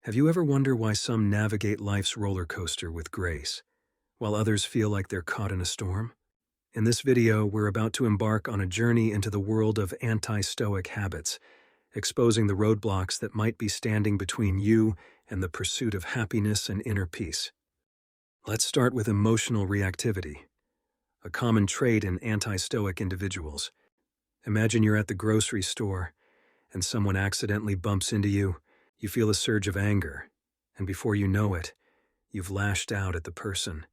Have you ever wondered why some navigate life's roller coaster with grace, while others feel like they're caught in a storm? In this video, we're about to embark on a journey into the world of anti-Stoic habits, exposing the roadblocks that might be standing between you and the pursuit of happiness and inner peace. Let's start with emotional reactivity, a common trait in anti-Stoic individuals. Imagine you're at the grocery store, and someone accidentally bumps into you. You feel a surge of anger, and before you know it, you've lashed out at the person.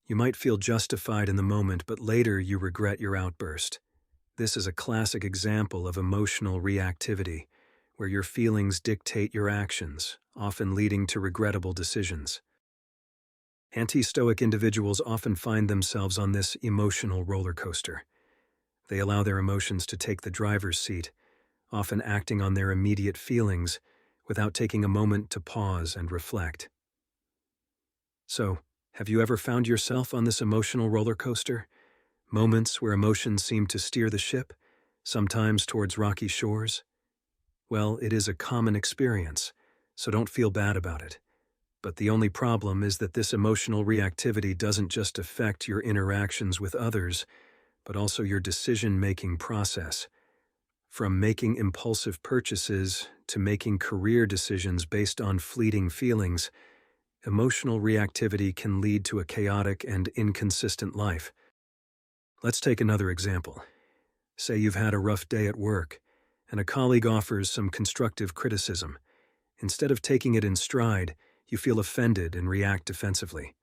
You might feel justified in the moment, but later you regret your outburst. This is a classic example of emotional reactivity, where your feelings dictate your actions, often leading to regrettable decisions. Anti-Stoic individuals often find themselves on this emotional roller coaster. They allow their emotions to take the driver's seat, often acting on their immediate feelings without taking a moment to pause and reflect. So, have you ever found yourself on this emotional roller coaster? Moments where emotions seem to steer the ship, sometimes towards rocky shores? Well, it is a common experience, so don't feel bad about it. But the only problem is that this emotional reactivity doesn't just affect your interactions with others, but also your decision-making process. From making impulsive purchases to making career decisions based on fleeting feelings, emotional reactivity can lead to a chaotic and inconsistent life. Let's take another example. Say you've had a rough day at work, and a colleague offers some constructive criticism. Instead of taking it in stride, you feel offended and react defensively.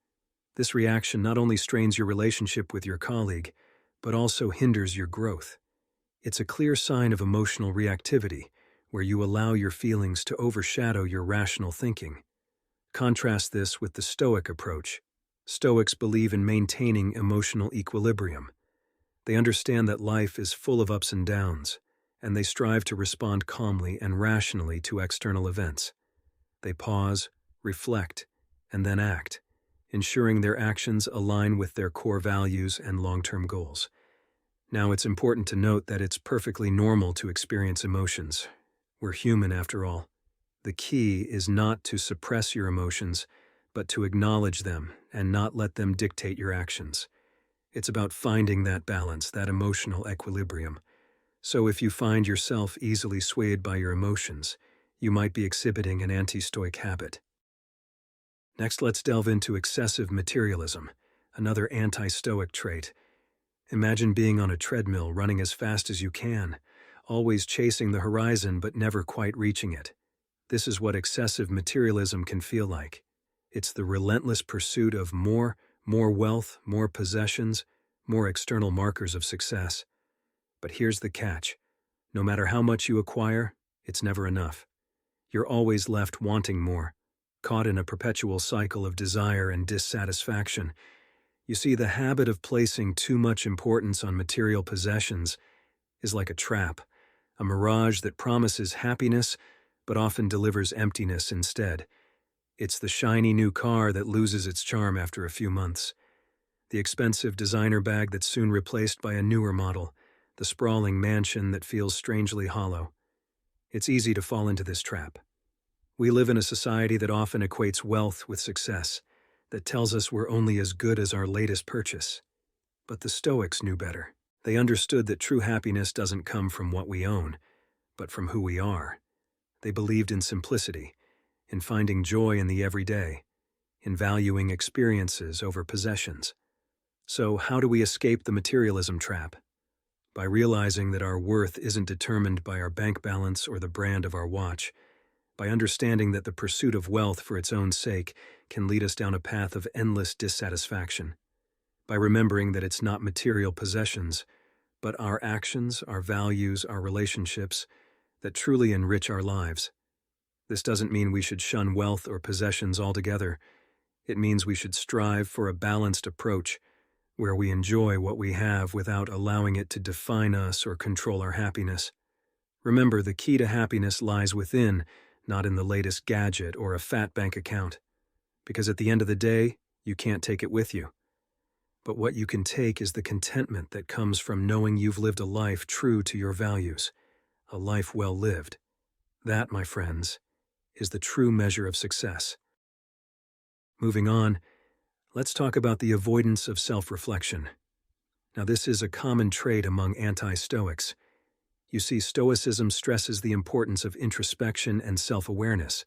This reaction not only strains your relationship with your colleague, but also hinders your growth. It's a clear sign of emotional reactivity, where you allow your feelings to overshadow your rational thinking. Contrast this with the Stoic approach. Stoics believe in maintaining emotional equilibrium. They understand that life is full of ups and downs, and they strive to respond calmly and rationally to external events. They pause, reflect, and then act, ensuring their actions align with their core values and long-term goals. Now, it's important to note that it's perfectly normal to experience emotions. We're human after all. The key is not to suppress your emotions, but to acknowledge them and not let them dictate your actions. It's about finding that balance, that emotional equilibrium. So if you find yourself easily swayed by your emotions, you might be exhibiting an anti-Stoic habit. Next, let's delve into excessive materialism, another anti-Stoic trait. Imagine being on a treadmill running as fast as you can, always chasing the horizon but never quite reaching it. This is what excessive materialism can feel like. It's the relentless pursuit of more wealth, more possessions, more external markers of success. But here's the catch. No matter how much you acquire, it's never enough. You're always left wanting more, caught in a perpetual cycle of desire and dissatisfaction. You see, the habit of placing too much importance on material possessions is like a trap, a mirage that promises happiness but often delivers emptiness instead. It's the shiny new car that loses its charm after a few months, the expensive designer bag that's soon replaced by a newer model, the sprawling mansion that feels strangely hollow. It's easy to fall into this trap. We live in a society that often equates wealth with success, that tells us we're only as good as our latest purchase. But the Stoics knew better. They understood that true happiness doesn't come from what we own, but from who we are. They believed in simplicity, in finding joy in the everyday, in valuing experiences over possessions. So how do we escape the materialism trap? By realizing that our worth isn't determined by our bank balance or the brand of our watch, by understanding that the pursuit of wealth for its own sake can lead us down a path of endless dissatisfaction, by remembering that it's not material possessions, but our actions, our values, our relationships that truly enrich our lives. This doesn't mean we should shun wealth or possessions altogether. It means we should strive for a balanced approach where we enjoy what we have without allowing it to define us or control our happiness. Remember, the key to happiness lies within, not in the latest gadget or a fat bank account. Because at the end of the day, you can't take it with you. But what you can take is the contentment that comes from knowing you've lived a life true to your values, a life well lived. That, my friends, is the true measure of success. Moving on, let's talk about the avoidance of self-reflection. Now, this is a common trait among anti-Stoics. You see, Stoicism stresses the importance of introspection and self-awareness,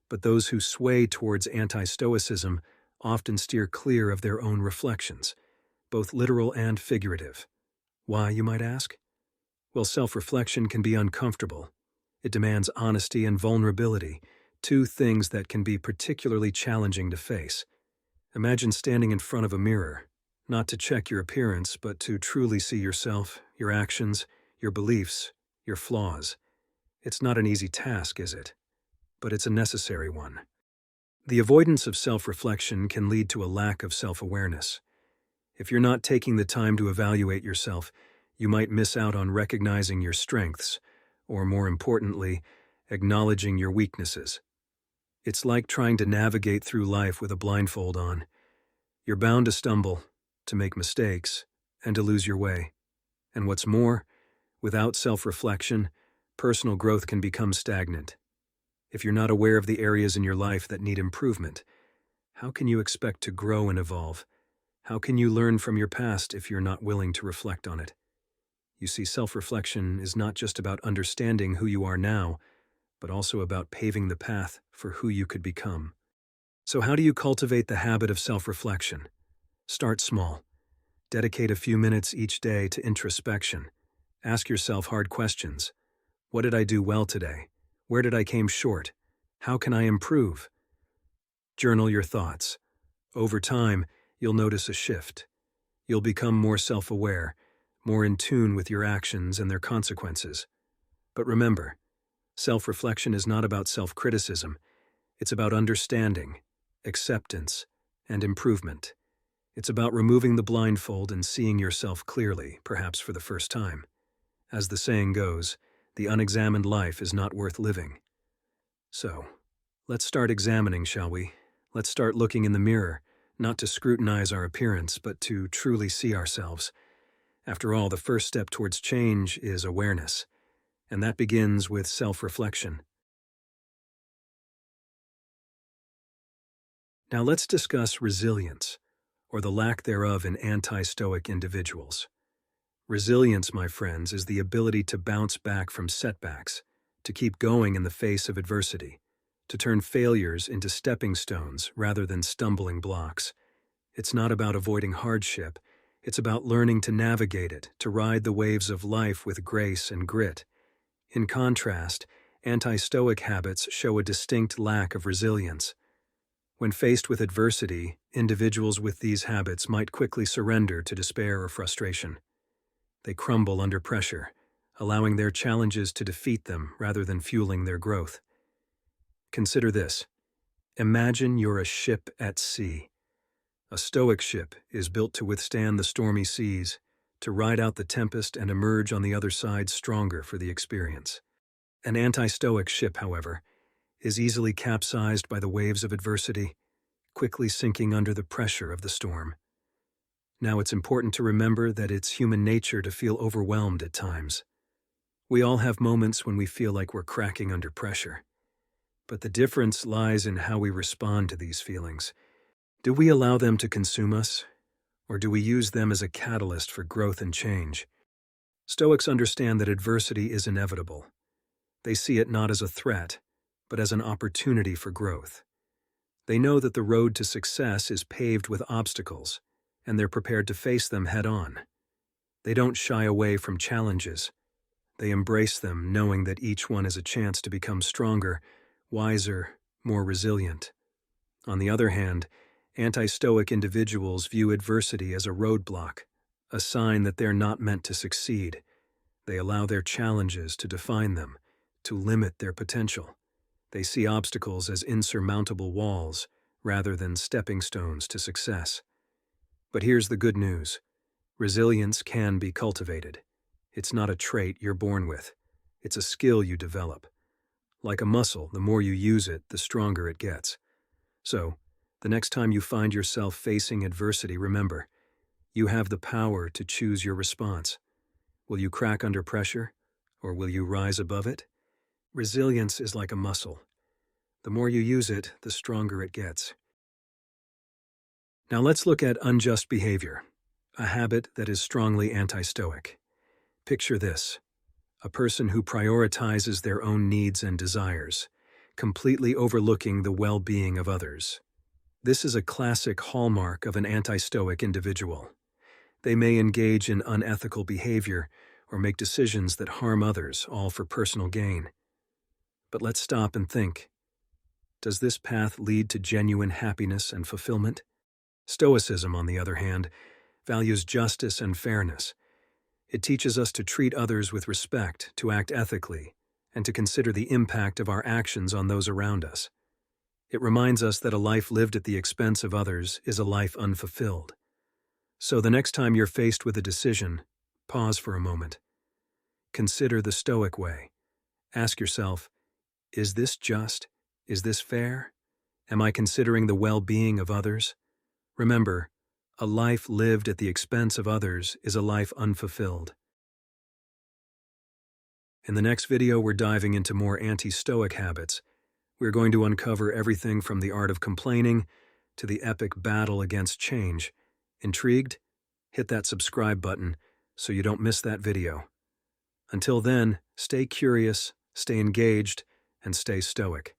but those who sway towards anti-Stoicism often steer clear of their own reflections, both literal and figurative. Why, you might ask? Well, self-reflection can be uncomfortable. It demands honesty and vulnerability, two things that can be particularly challenging to face. Imagine standing in front of a mirror, not to check your appearance, but to truly see yourself, your actions, your beliefs, your flaws. It's not an easy task, is it? But it's a necessary one. The avoidance of self-reflection can lead to a lack of self-awareness. If you're not taking the time to evaluate yourself, you might miss out on recognizing your strengths, or more importantly, acknowledging your weaknesses. It's like trying to navigate through life with a blindfold on. You're bound to stumble, to make mistakes, and to lose your way. And what's more, without self-reflection, personal growth can become stagnant. If you're not aware of the areas in your life that need improvement, how can you expect to grow and evolve? How can you learn from your past if you're not willing to reflect on it? You see, self-reflection is not just about understanding who you are now, but also about paving the path for who you could become. So how do you cultivate the habit of self-reflection? Start small. Dedicate a few minutes each day to introspection. Ask yourself hard questions. What did I do well today? Where did I came short? How can I improve? Journal your thoughts. Over time, you'll notice a shift. You'll become more self-aware, more in tune with your actions and their consequences. But remember, self-reflection is not about self-criticism. It's about understanding, acceptance, and improvement. It's about removing the blindfold and seeing yourself clearly, perhaps for the first time. As the saying goes, the unexamined life is not worth living. So, let's start examining, shall we? Let's start looking in the mirror, not to scrutinize our appearance, but to truly see ourselves. After all, the first step towards change is awareness, and that begins with self-reflection. Now let's discuss resilience, or the lack thereof in anti-Stoic individuals. Resilience, my friends, is the ability to bounce back from setbacks, to keep going in the face of adversity, to turn failures into stepping stones rather than stumbling blocks. It's not about avoiding hardship, it's about learning to navigate it, to ride the waves of life with grace and grit. In contrast, anti-Stoic habits show a distinct lack of resilience. When faced with adversity, individuals with these habits might quickly surrender to despair or frustration. They crumble under pressure, allowing their challenges to defeat them rather than fueling their growth. Consider this. Imagine you're a ship at sea. A Stoic ship is built to withstand the stormy seas, to ride out the tempest and emerge on the other side stronger for the experience. An anti-Stoic ship, however, is easily capsized by the waves of adversity, quickly sinking under the pressure of the storm. Now, it's important to remember that it's human nature to feel overwhelmed at times. We all have moments when we feel like we're cracking under pressure. But the difference lies in how we respond to these feelings. Do we allow them to consume us, or do we use them as a catalyst for growth and change? Stoics understand that adversity is inevitable. They see it not as a threat, but as an opportunity for growth. They know that the road to success is paved with obstacles, and they're prepared to face them head-on. They don't shy away from challenges. They embrace them, knowing that each one is a chance to become stronger, wiser, more resilient. On the other hand, anti-Stoic individuals view adversity as a roadblock, a sign that they're not meant to succeed. They allow their challenges to define them, to limit their potential. They see obstacles as insurmountable walls, rather than stepping stones to success. But here's the good news. Resilience can be cultivated. It's not a trait you're born with. It's a skill you develop. Like a muscle, the more you use it, the stronger it gets. So, the next time you find yourself facing adversity, remember, you have the power to choose your response. Will you crack under pressure, or will you rise above it? Resilience is like a muscle. The more you use it, the stronger it gets. Now let's look at unjust behavior, a habit that is strongly anti-Stoic. Picture this: a person who prioritizes their own needs and desires, completely overlooking the well-being of others. This is a classic hallmark of an anti-Stoic individual. They may engage in unethical behavior or make decisions that harm others, all for personal gain. But let's stop and think. Does this path lead to genuine happiness and fulfillment? Stoicism, on the other hand, values justice and fairness. It teaches us to treat others with respect, to act ethically, and to consider the impact of our actions on those around us. It reminds us that a life lived at the expense of others is a life unfulfilled. So the next time you're faced with a decision, pause for a moment. Consider the Stoic way. Ask yourself, is this just? Is this fair? Am I considering the well-being of others? Remember, a life lived at the expense of others is a life unfulfilled. In the next video, we're diving into more anti-Stoic habits. We're going to uncover everything from the art of complaining to the epic battle against change. Intrigued? Hit that subscribe button so you don't miss that video. Until then, stay curious, stay engaged, and stay stoic.